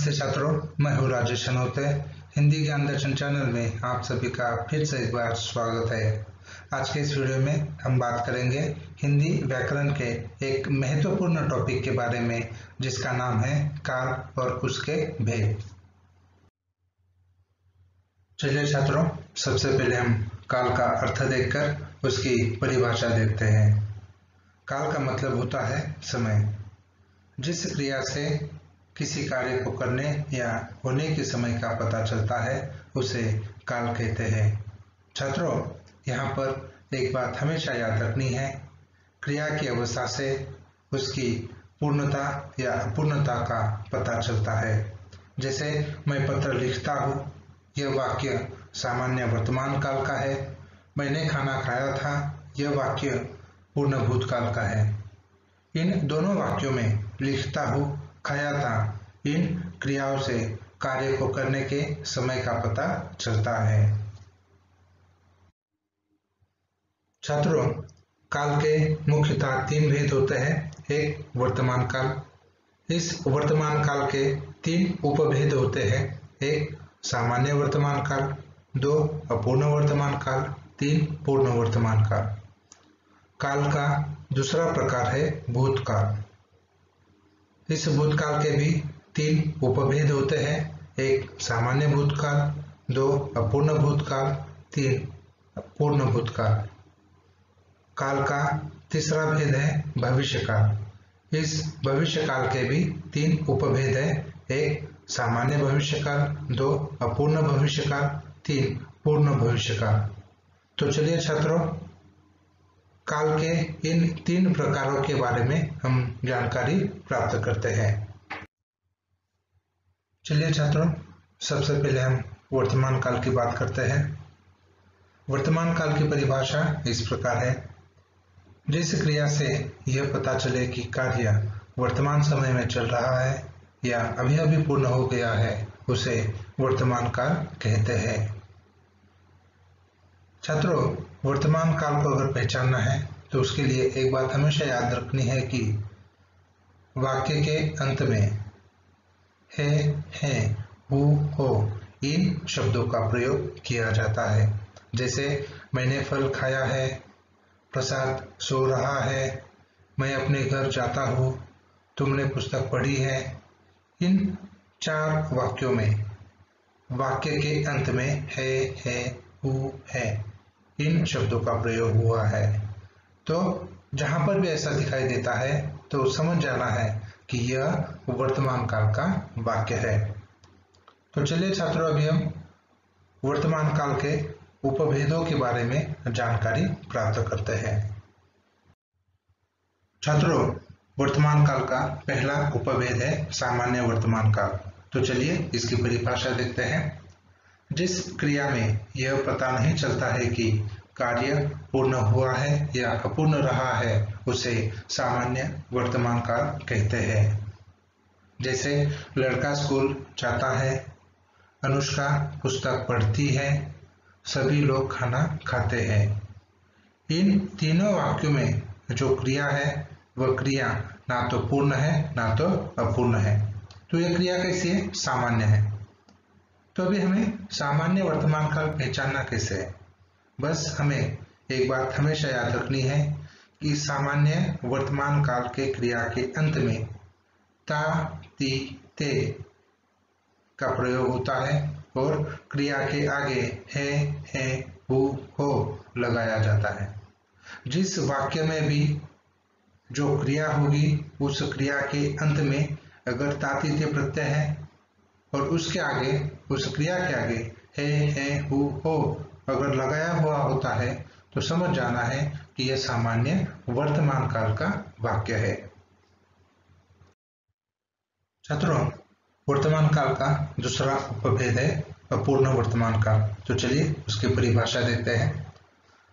नमस्ते छात्रों, मैं हूँ राजेश अनोते। हिंदी ज्ञान दर्शन चैनल में आप सभी का फिर से एक बार स्वागत है। आज के इस वीडियो में हम बात करेंगे हिंदी व्याकरण के एक महत्वपूर्ण टॉपिक के बारे में, जिसका नाम है काल और उसके भेद। चलिए छात्रों, सबसे पहले हम काल का अर्थ देखकर उसकी परिभाषा देखते हैं। काल का मतलब होता है समय। जिस क्रिया से किसी कार्य को करने या होने के समय का पता चलता है उसे काल कहते हैं। छात्रों, यहाँ पर एक बात हमेशा याद रखनी है, क्रिया की अवस्था से उसकी पूर्णता या अपूर्णता का पता चलता है। जैसे मैं पत्र लिखता हूँ, यह वाक्य सामान्य वर्तमान काल का है। मैंने खाना खाया था, यह वाक्य पूर्ण भूतकाल का है। इन दोनों वाक्यों में लिखता हूँ, खाया था, इन क्रियाओं से कार्य को करने के समय का पता चलता है। छात्रों, काल के मुख्यतः तीन भेद होते हैं। एक वर्तमान काल। इस वर्तमान काल के तीन उपभेद होते हैं। एक सामान्य वर्तमान काल, दो अपूर्ण वर्तमान काल, तीन पूर्ण वर्तमान काल। काल का दूसरा प्रकार है भूतकाल। इस भूतकाल के भी तीन उपभेद होते हैं। एक सामान्य भूतकाल, दो अपूर्ण भूतकाल, तीन पूर्ण भूतकाल। काल का तीसरा भेद है भविष्यकाल। इस भविष्यकाल के भी तीन उपभेद हैं। एक सामान्य भविष्यकाल, दो अपूर्ण भविष्यकाल, तीन पूर्ण भविष्यकाल। तो चलिए छात्रों, काल के इन तीन प्रकारों के बारे में हम जानकारी प्राप्त करते हैं। चलिए छात्रों, सबसे पहले हम वर्तमान काल की बात करते हैं। वर्तमान काल की परिभाषा इस प्रकार है, जिस क्रिया से यह पता चले कि कार्य वर्तमान समय में चल रहा है या अभी अभी पूर्ण हो गया है, उसे वर्तमान काल कहते हैं। छात्रों, वर्तमान काल को अगर पहचानना है तो उसके लिए एक बात हमेशा याद रखनी है कि वाक्य के अंत में है, हु, हो इन शब्दों का प्रयोग किया जाता है। जैसे मैंने फल खाया है, प्रसाद सो रहा है, मैं अपने घर जाता हूँ, तुमने पुस्तक पढ़ी है। इन चार वाक्यों में वाक्य के अंत में है, हु, है इन शब्दों का प्रयोग हुआ है। तो जहां पर भी ऐसा दिखाई देता है तो समझ जाना है कि यह वर्तमान काल का वाक्य है। तो चलिए छात्रों, अभी हम वर्तमान काल के उपभेदों के बारे में जानकारी प्राप्त करते हैं। छात्रों, वर्तमान काल का पहला उपभेद है सामान्य वर्तमान काल। तो चलिए इसकी परिभाषा देखते हैं। जिस क्रिया में यह पता नहीं चलता है कि कार्य पूर्ण हुआ है या अपूर्ण रहा है, उसे सामान्य वर्तमान काल कहते हैं। जैसे लड़का स्कूल जाता है, अनुष्का पुस्तक पढ़ती है, सभी लोग खाना खाते हैं। इन तीनों वाक्यों में जो क्रिया है वह क्रिया ना तो पूर्ण है ना तो अपूर्ण है। तो यह क्रिया कैसी है? सामान्य है। तो अभी हमें सामान्य वर्तमान काल पहचानना कैसे है? बस हमें एक बात हमेशा याद रखनी है कि सामान्य वर्तमान काल के क्रिया के अंत में ता, ती, ते का प्रयोग होता है और क्रिया के आगे है, हु, हो लगाया जाता है। जिस वाक्य में भी जो क्रिया होगी उस क्रिया के अंत में अगर ताती ते प्रत्यय है और उसके आगे, उस क्रिया के आगे है, हु, हो अगर लगाया हुआ होता है तो समझ जाना है कि यह सामान्य वर्तमान काल का वाक्य है। छात्रों, वर्तमान काल का दूसरा उपभेद है अपूर्ण वर्तमान काल। तो चलिए उसकी परिभाषा देखते हैं।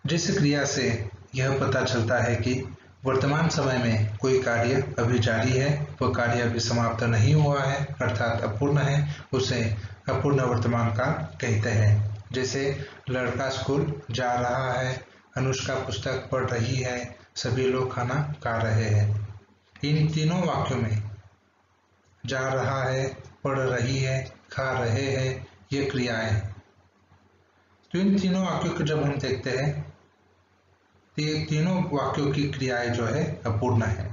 जिस क्रिया से यह पता चलता है कि वर्तमान समय में कोई कार्य अभी जारी है, वह कार्य अभी समाप्त नहीं हुआ है अर्थात अपूर्ण है, उसे अपूर्ण वर्तमान काल कहते हैं। जैसे लड़का स्कूल जा रहा है, अनुष्का पुस्तक पढ़ रही है, सभी लोग खाना खा रहे हैं। इन तीनों वाक्यों में जा रहा है, पढ़ रही है, खा रहे हैं, ये क्रियाएं हैं। तो इन तीनों वाक्यों को जब हम देखते हैं तो ये तीनों वाक्यों की क्रियाएं जो है अपूर्ण है।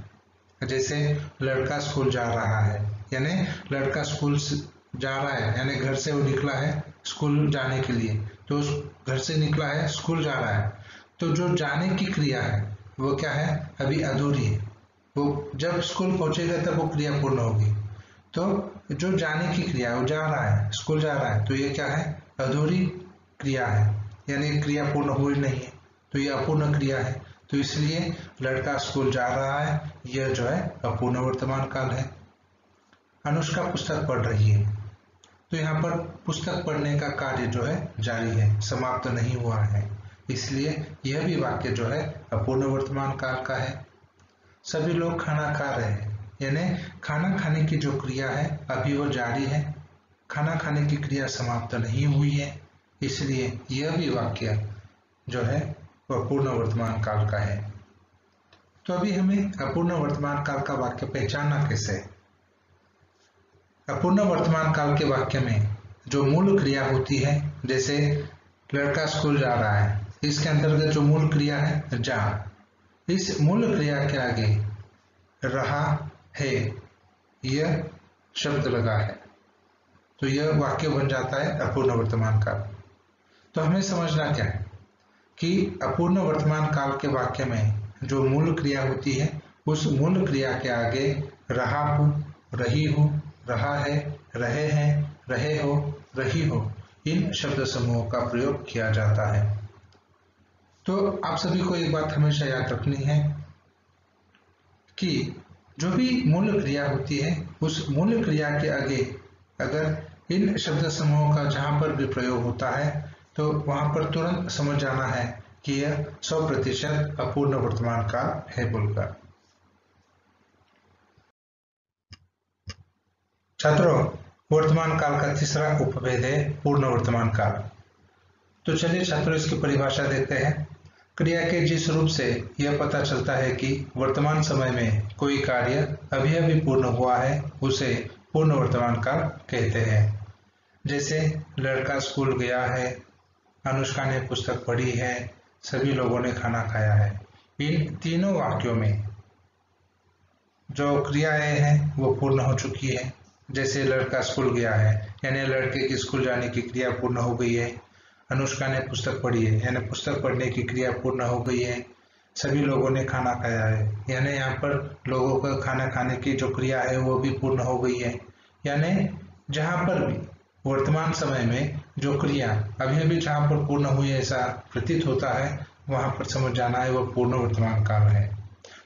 जैसे लड़का स्कूल जा रहा है, यानी लड़का स्कूल जा रहा है, यानी घर से वो निकला है स्कूल जाने के लिए, तो घर से निकला है स्कूल जा रहा है। तो जो जाने की क्रिया है वो क्या है, अभी अधूरी है। वो जब स्कूल पहुंचेगा तब वो क्रिया पूर्ण होगी। तो जो जाने की क्रिया, वो जा रहा है, स्कूल जा रहा है, तो ये क्या है, अधूरी क्रिया है, यानी क्रिया पूर्ण हुई नहीं है, तो ये अपूर्ण क्रिया है। तो इसलिए लड़का स्कूल जा रहा है, यह जो है अपूर्ण वर्तमान काल है। अनुष्का पुस्तक पढ़ रही है, तो यहाँ पर पुस्तक पढ़ने का कार्य जो है जारी है, समाप्त नहीं हुआ है, इसलिए यह भी वाक्य जो है अपूर्ण वर्तमान काल का है। सभी लोग खाना खा रहे हैं, यानी खाना खाने की जो क्रिया है अभी वो जारी है, खाना खाने की क्रिया समाप्त नहीं हुई है, इसलिए यह भी वाक्य जो है वह पूर्ण वर्तमान काल का है। तो अभी हमें अपूर्ण वर्तमान काल का वाक्य पहचानना कैसे है। अपूर्ण वर्तमान काल के वाक्य में जो मूल क्रिया होती है, जैसे लड़का स्कूल जा रहा है, इसके अंतर्गत जो मूल क्रिया है जा, इस मूल क्रिया के आगे रहा है यह शब्द लगा है, तो यह वाक्य बन जाता है अपूर्ण वर्तमान काल। तो हमें समझना क्या है कि अपूर्ण वर्तमान काल के वाक्य में जो मूल क्रिया होती है, उस मूल क्रिया के आगे रहा हूं, रही हूं, रहा है, रहे हैं, रहे हो, रही हो, इन शब्द समूहों का प्रयोग किया जाता है। तो आप सभी को एक बात हमेशा याद रखनी है कि जो भी मूल क्रिया होती है, उस मूल क्रिया के आगे अगर इन शब्द समूहों का जहां पर भी प्रयोग होता है, तो वहां पर तुरंत समझ जाना है कि यह 100% अपूर्ण वर्तमान काल है बोलकर। छात्रों, वर्तमान काल का तीसरा उपभेद है पूर्ण वर्तमान काल। तो चलिए छात्रों इसकी परिभाषा देखते हैं। क्रिया के जिस रूप से यह पता चलता है कि वर्तमान समय में कोई कार्य अभी अभी पूर्ण हुआ है, उसे पूर्ण वर्तमान काल कहते हैं। जैसे लड़का स्कूल गया है, अनुष्का ने पुस्तक पढ़ी है, सभी लोगों ने खाना खाया है। इन तीनों वाक्यों में जो क्रियाएं हैं वो पूर्ण हो चुकी है। जैसे लड़का स्कूल गया है, यानी लड़के की स्कूल जाने की क्रिया पूर्ण हो गई है। अनुष्का ने पुस्तक पढ़ी है, यानी पुस्तक पढ़ने की क्रिया पूर्ण हो गई है। सभी लोगों ने खाना खाया है, यानी यहाँ पर लोगों का खाना खाने की जो क्रिया है वो भी पूर्ण हो गई है। यानी जहाँ पर भी वर्तमान समय में जो क्रिया अभी अभी जहाँ पर पूर्ण हुई ऐसा प्रतीत होता है, वहां पर समझ जाना है वो पूर्ण वर्तमान काल है।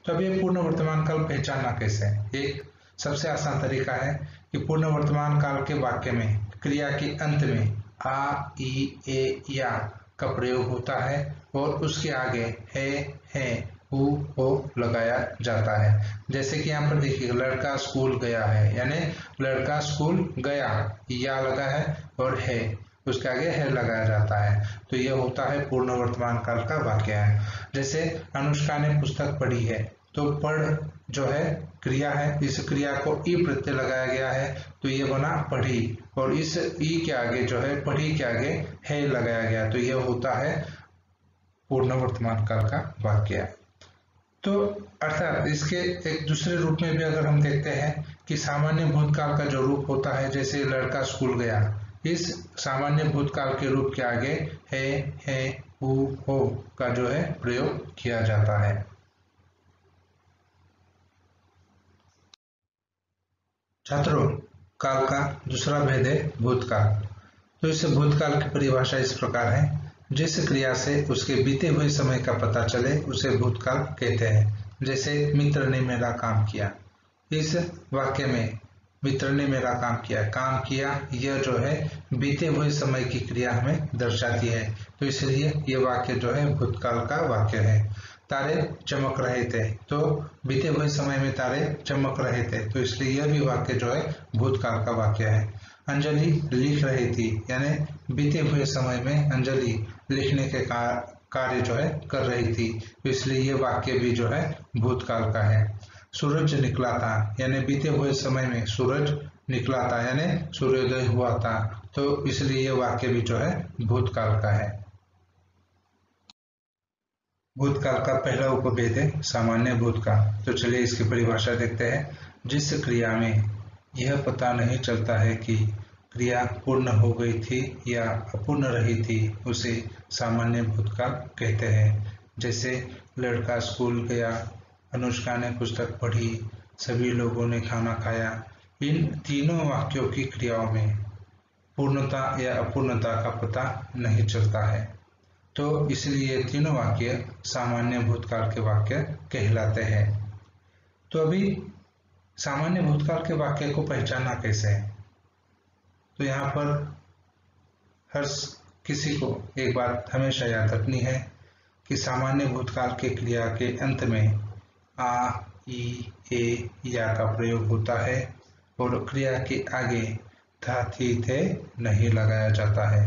तो अब ये पूर्ण वर्तमान काल पहचानना कैसे है। एक सबसे आसान तरीका है कि पूर्ण वर्तमान काल के वाक्य में क्रिया के अंत में आ, ई, ए, या का प्रयोग होता है और उसके आगे है, हु, हो लगाया जाता है। जैसे कि यहाँ पर देखिए लड़का स्कूल गया है, यानी लड़का स्कूल गया, या लगा है और है उसके आगे है लगाया जाता है, तो यह होता है पूर्ण वर्तमान काल का वाक्य है। जैसे अनुष्का ने पुस्तक पढ़ी है, तो पढ़ जो है क्रिया है, इस क्रिया को ई प्रत्यय लगाया गया है, तो ये बना पढ़ी, और इस ई के आगे जो है पढ़ी के आगे है लगाया गया, तो यह होता है पूर्ण वर्तमान काल का वाक्य। तो अर्थात इसके एक दूसरे रूप में भी अगर हम देखते हैं कि सामान्य भूतकाल का जो रूप होता है, जैसे लड़का स्कूल गया, इस सामान्य भूतकाल के रूप के आगे है, हु, हो का जो है प्रयोग किया जाता है। छात्रों, काल का दूसरा भेद है भूतकाल। तो इस भूतकाल की परिभाषा इस प्रकार है, जिस क्रिया से उसके बीते हुए समय का पता चले उसे भूतकाल कहते हैं। जैसे मित्र ने मेरा काम किया, इस वाक्य में मित्र ने मेरा काम किया, यह जो है बीते हुए समय की क्रिया हमें दर्शाती है, तो इसलिए यह वाक्य जो है भूतकाल का वाक्य है। तारे चमक रहे थे, तो बीते हुए समय में तारे चमक रहे थे, तो इसलिए यह भी वाक्य जो है भूतकाल का वाक्य है। अंजलि लिख रही थी, यानी बीते हुए समय में अंजलि लिखने के कार्य जो है कर रही थी, तो इसलिए यह वाक्य भी जो है भूतकाल का है। सूरज निकला था, यानी बीते हुए समय में सूरज निकला था, यानी सूर्योदय हुआ था, तो इसलिए ये वाक्य भी जो है भूतकाल का है। भूतकाल का पहला उपभेद है सामान्य भूत का। तो चलिए इसकी परिभाषा देखते हैं। जिस क्रिया में यह पता नहीं चलता है कि क्रिया पूर्ण हो गई थी या अपूर्ण रही थी, उसे सामान्य भूतकाल कहते हैं। जैसे लड़का स्कूल गया, अनुष्का ने पुस्तक पढ़ी, सभी लोगों ने खाना खाया। इन तीनों वाक्यों की क्रियाओं में पूर्णता या अपूर्णता का पता नहीं चलता है, तो इसलिए तीनों वाक्य सामान्य भूतकाल के वाक्य कहलाते हैं। तो अभी सामान्य भूतकाल के वाक्य को पहचानना कैसे है? तो यहाँ पर हर किसी को एक बात हमेशा याद रखनी है कि सामान्य भूतकाल के क्रिया के अंत में आ, ई, ए, या का प्रयोग होता है और क्रिया के आगे था, थी, थे नहीं लगाया जाता है।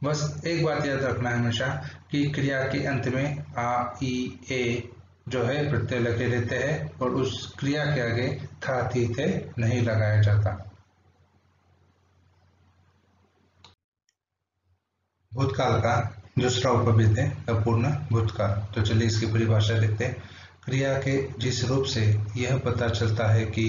बस एक बात याद रखना है हमेशा कि क्रिया के अंत में आ, ई, ए जो है प्रत्यय लगे रहते हैं और उस क्रिया के आगे था, थी, थे नहीं लगाया जाता। भूतकाल का दूसरा उपभेद है अपूर्ण भूतकाल। तो चलिए इसकी परिभाषा देखते हैं। क्रिया के जिस रूप से यह पता चलता है कि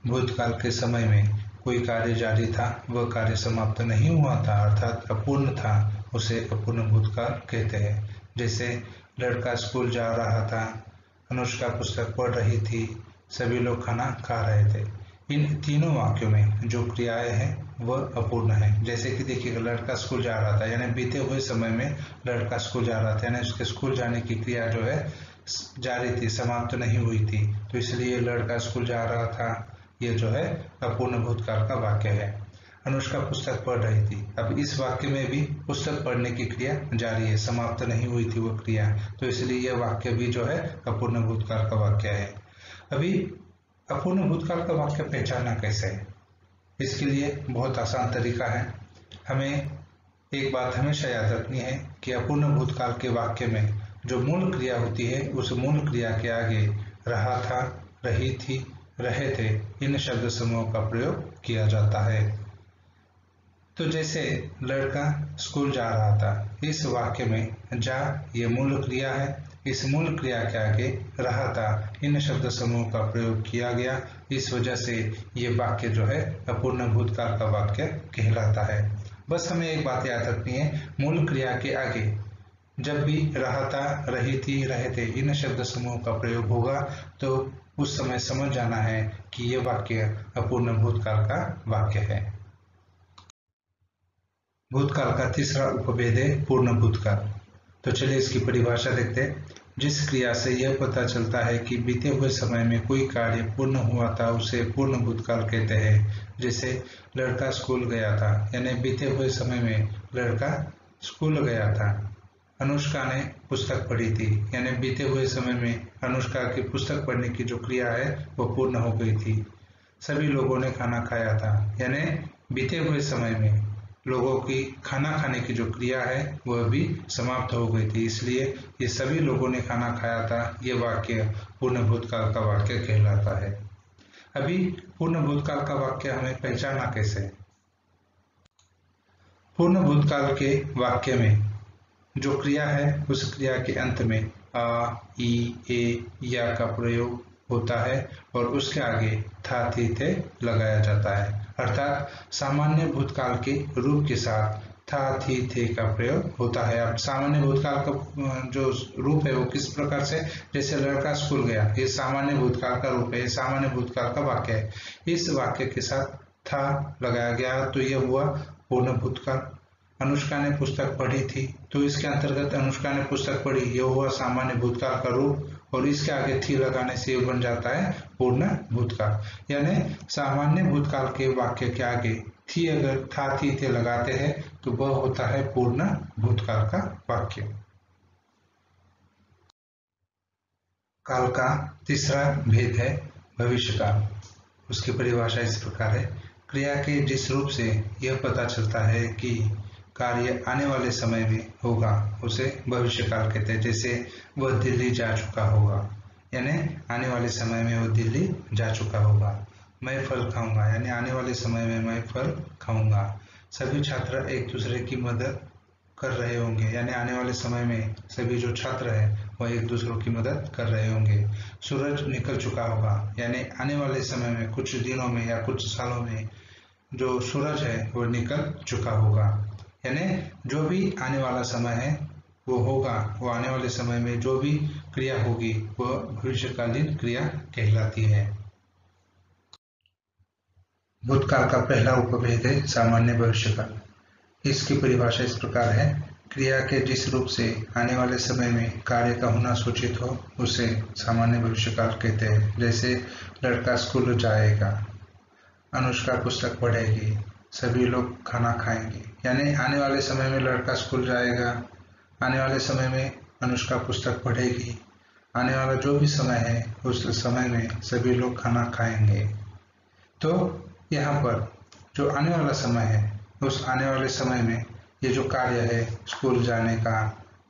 भूतकाल के समय में कोई कार्य जारी था, वह कार्य समाप्त नहीं हुआ था, अर्थात अपूर्ण था, उसे अपूर्ण भूतकाल कहते हैं। जैसे लड़का स्कूल जा रहा था, अनुष्का पुस्तक पढ़ रही थी, सभी लोग खाना खा रहे थे। इन तीनों वाक्यों में जो क्रियाएं हैं वह अपूर्ण है। जैसे कि देखिएगा, लड़का स्कूल जा रहा था, यानी बीते हुए समय में लड़का स्कूल जा रहा था, यानी उसके स्कूल जाने की क्रिया जो है जारी थी, समाप्त नहीं हुई थी, तो इसलिए लड़का स्कूल जा रहा था, ये जो है अपूर्ण भूतकाल का वाक्य है। अनुष्का पुस्तक पढ़ रही थी, अब इस वाक्य में भी पुस्तक पढ़ने की क्रिया जारी है, समाप्त नहीं हुई थी वो क्रिया, तो इसलिए यह वाक्य भी जो है अपूर्ण भूतकाल का वाक्य है। अभी अपूर्ण भूतकाल का वाक्य पहचानना कैसे है? इसके लिए बहुत आसान तरीका है। हमें एक बात हमेशा याद रखनी है कि अपूर्ण भूतकाल के वाक्य में जो मूल क्रिया होती है, उस मूल क्रिया के आगे रहा था, रही थी, रहे थे, इन शब्द समूहों का प्रयोग किया जाता है। तो जैसे लड़का स्कूल जा रहा था, इस वाक्य में जा ये मूल क्रिया है, इस मूल क्रिया के आगे रहा था, इन शब्द समूह का प्रयोग किया गया, इस वजह से ये वाक्य जो है अपूर्ण भूतकाल का वाक्य कहलाता है। बस हमें एक बात याद रखनी है, मूल क्रिया के आगे जब भी रहा था, रही थी, रहे थे, इन शब्द समूह का प्रयोग होगा, तो उस समय समझ जाना है कि ये वाक्य अपूर्ण भूतकाल का वाक्य है। भूतकाल का तीसरा उपभेद है पूर्ण भूतकाल। तो चलिए इसकी परिभाषा देखते हैं। जिस क्रिया से यह पता चलता है कि बीते हुए समय में कोई कार्य पूर्ण हुआ था, उसे पूर्ण भूतकाल कहते हैं। जैसे लड़का स्कूल गया था, यानी बीते हुए समय में लड़का स्कूल गया था। अनुष्का ने पुस्तक पढ़ी थी, यानी बीते हुए समय में अनुष्का की पुस्तक पढ़ने की जो क्रिया है वो पूर्ण हो गई थी। सभी लोगों ने खाना खाया था, यानी बीते हुए समय में लोगों की खाना खाने की जो क्रिया है वह भी समाप्त हो गई थी, इसलिए ये सभी लोगों ने खाना खाया था, ये वाक्य पूर्ण भूतकाल का वाक्य कहलाता है। अभी पूर्ण भूतकाल का वाक्य हमें पहचानना कैसे है? पूर्ण भूतकाल के वाक्य में जो क्रिया है उस क्रिया के अंत में आ, ई, ए, या का प्रयोग होता है और उसके आगे था, थी, थे लगाया जाता है, अर्थात सामान्य भूतकाल के रूप के साथ था, थी, थे का प्रयोग होता है। अब सामान्य भूतकाल का जो रूप है वो किस प्रकार से? जैसे लड़का स्कूल गया, ये सामान्य भूतकाल का रूप है, ये सामान्य भूतकाल का वाक्य है। इस वाक्य के साथ था लगाया गया तो यह हुआ पूर्ण भूतकाल। अनुष्का ने पुस्तक पढ़ी थी, तो इसके अंतर्गत अनुष्का ने पुस्तक पढ़ी, यह हुआ सामान्य भूतकाल का रूप, और इसके आगे थी लगाने से बन जाता है पूर्ण भूतकाल। यानी सामान्य भूतकाल के वाक्य के आगे थी अगर था, थी, थे लगाते हैं तो वह होता है पूर्ण भूतकाल का वाक्य। काल का तीसरा भेद है भविष्यकाल। उसकी परिभाषा इस प्रकार है। क्रिया के जिस रूप से यह पता चलता है कि कार्य आने वाले समय में होगा, उसे भविष्यकाल कहते हैं। जैसे वह दिल्ली जा चुका होगा, यानी आने वाले समय में वह दिल्ली जा चुका होगा। मैं फल खाऊंगा, यानी आने वाले समय में मैं फल खाऊंगा। सभी छात्र एक दूसरे की मदद कर रहे होंगे, यानी आने वाले समय में सभी जो छात्र हैं वह एक दूसरों की मदद कर रहे होंगे। सूरज निकल चुका होगा, यानी आने वाले समय में कुछ दिनों में या कुछ सालों में जो सूरज है वो निकल चुका होगा। यानी जो भी आने वाला समय है वो होगा, वो आने वाले समय में जो भी क्रिया होगी वह भविष्यकालीन क्रिया कहलाती है। भूतकाल का पहला उपभेद है सामान्य भविष्यकाल। इसकी परिभाषा इस प्रकार है, क्रिया के जिस रूप से आने वाले समय में कार्य का होना सूचित हो उसे सामान्य भविष्यकाल कहते हैं। जैसे लड़का स्कूल जाएगा, अनुष्का पुस्तक पढ़ेगी, सभी लोग खाना खाएंगे। यानी आने वाले समय में लड़का स्कूल जाएगा, आने वाले समय में अनुष्का पुस्तक पढ़ेगी, आने वाला जो भी समय है उस समय में सभी लोग खाना खाएंगे। तो यहाँ पर जो आने वाला समय है उस आने वाले समय में ये जो कार्य है स्कूल जाने का,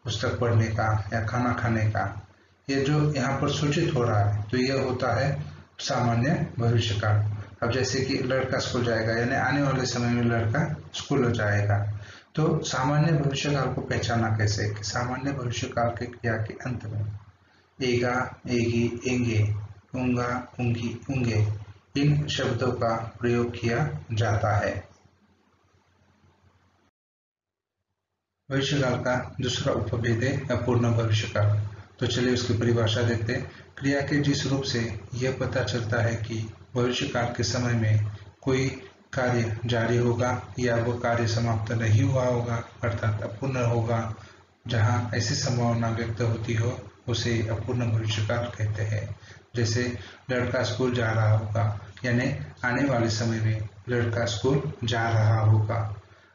पुस्तक पढ़ने का या खाना खाने का, ये जो यहाँ पर सूचित हो रहा है तो यह होता है सामान्य भविष्यकाल। अब जैसे कि लड़का स्कूल जाएगा, यानी आने वाले समय में लड़का स्कूल जाएगा। तो सामान्य भविष्यकाल को पहचाना कैसे कि सामान्य भविष्यकाल के क्रिया के अंत में एगा, एगी, एंगे, ऊंगा, ऊंगी, ऊंगे इन शब्दों का प्रयोग किया जाता है। भविष्यकाल का दूसरा उपभेद है अपूर्ण भविष्यकाल। तो चलिए उसकी परिभाषा देखते हैं। क्रिया के जिस रूप से यह पता चलता है कि भविष्यकाल के समय में कोई कार्य जारी होगा या वो कार्य समाप्त नहीं हुआ होगा, अर्थात अपूर्ण होगा, जहाँ ऐसी संभावना व्यक्त होती हो उसे अपूर्ण भविष्यकाल कहते हैं। जैसे लड़का स्कूल जा रहा होगा, यानी आने वाले समय में लड़का स्कूल जा रहा होगा।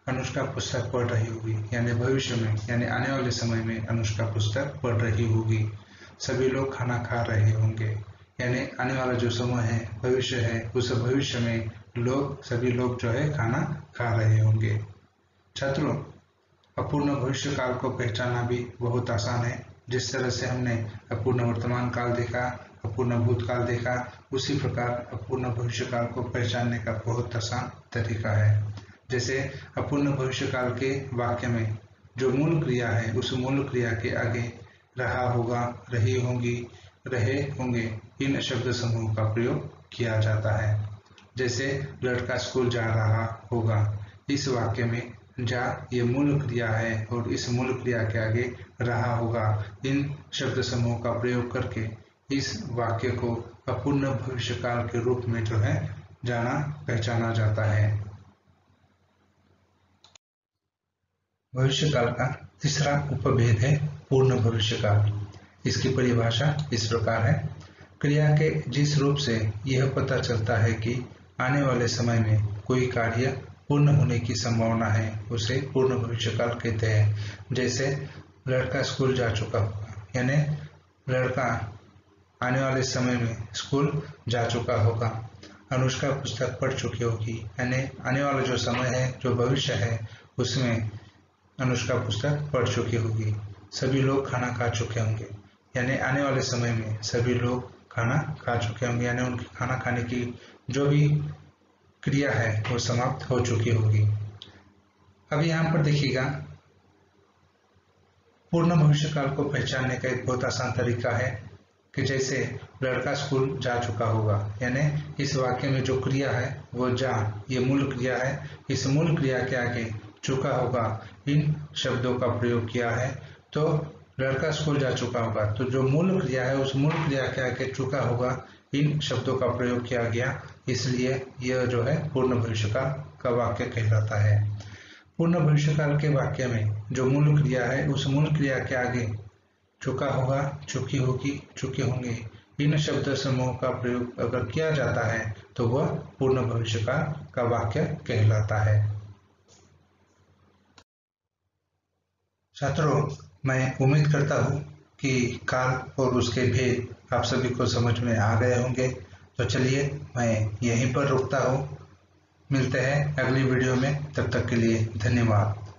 अनुष्का पुस्तक पढ़ रही होगी, यानी भविष्य में, यानी आने वाले समय में अनुष्का पुस्तक पढ़ रही होगी। सभी लोग खाना खा रहे होंगे, यानी आने वाला जो समय है भविष्य है, उस भविष्य में सभी लोग जो है खाना खा रहे होंगे। छात्रों, अपूर्ण भविष्यकाल को पहचानना भी बहुत आसान है। जिस तरह से हमने अपूर्ण वर्तमान काल देखा, अपूर्ण भूतकाल देखा, उसी प्रकार अपूर्ण भविष्यकाल को पहचानने का बहुत आसान तरीका है। जैसे अपूर्ण भविष्यकाल के वाक्य में जो मूल क्रिया है उस मूल क्रिया के आगे रहा होगा, रही होंगी, रहे होंगे इन शब्द समूह का प्रयोग किया जाता है। जैसे लड़का स्कूल जा रहा होगा, इस वाक्य में जा ये मूल क्रिया है और इस मूल क्रिया के आगे रहा होगा इन शब्द समूह का प्रयोग करके इस वाक्य को अपूर्ण भविष्यकाल के रूप में जो है जाना पहचाना जाता है। भविष्यकाल का तीसरा उपभेद है पूर्ण भविष्यकाल। इसकी परिभाषा इस प्रकार है, क्रिया के जिस रूप से यह पता चलता है कि आने वाले समय में कोई कार्य पूर्ण होने की संभावना है उसे पूर्ण भविष्यकाल कहते हैं। जैसे लड़का स्कूल जा चुका होगा, यानी लड़का आने वाले समय में स्कूल जा चुका होगा। अनुष्का पुस्तक पढ़ चुकी होगी, यानी आने वाला जो समय है, जो भविष्य है, उसमें अनुष्का पुस्तक पढ़ चुकी होगी। सभी लोग खाना खा चुके होंगे, यानी आने वाले समय में सभी लोग खाना खा चुके होंगे, यानी उनकी खाना खाने की जो भी क्रिया है वो समाप्त हो चुकी होगी। अब यहाँ पर देखिएगा, पूर्ण भविष्यकाल को पहचानने का एक बहुत आसान तरीका है कि जैसे लड़का स्कूल जा चुका होगा, यानी इस वाक्य में जो क्रिया है वो जा, ये मूल क्रिया है, इस मूल क्रिया के आगे चुका होगा इन शब्दों का प्रयोग किया है। तो लड़का स्कूल जा चुका होगा, तो जो मूल क्रिया है उस मूल क्रिया के आगे चुका होगा इन शब्दों का प्रयोग किया गया, इसलिए यह जो है पूर्ण भविष्यकाल का वाक्य कहलाता है। पूर्ण भविष्यकाल के वाक्य में जो मूल क्रिया है उस मूल क्रिया के आगे चुका होगा, चुकी होगी, चुके होंगे इन शब्द समूह का प्रयोग अगर किया जाता है तो वह पूर्ण भविष्यकाल का वाक्य कहलाता है। छात्रों, मैं उम्मीद करता हूँ कि काल और उसके भेद आप सभी को समझ में आ गए होंगे। तो चलिए मैं यहीं पर रुकता हूँ, मिलते हैं अगली वीडियो में, तब तक के लिए धन्यवाद।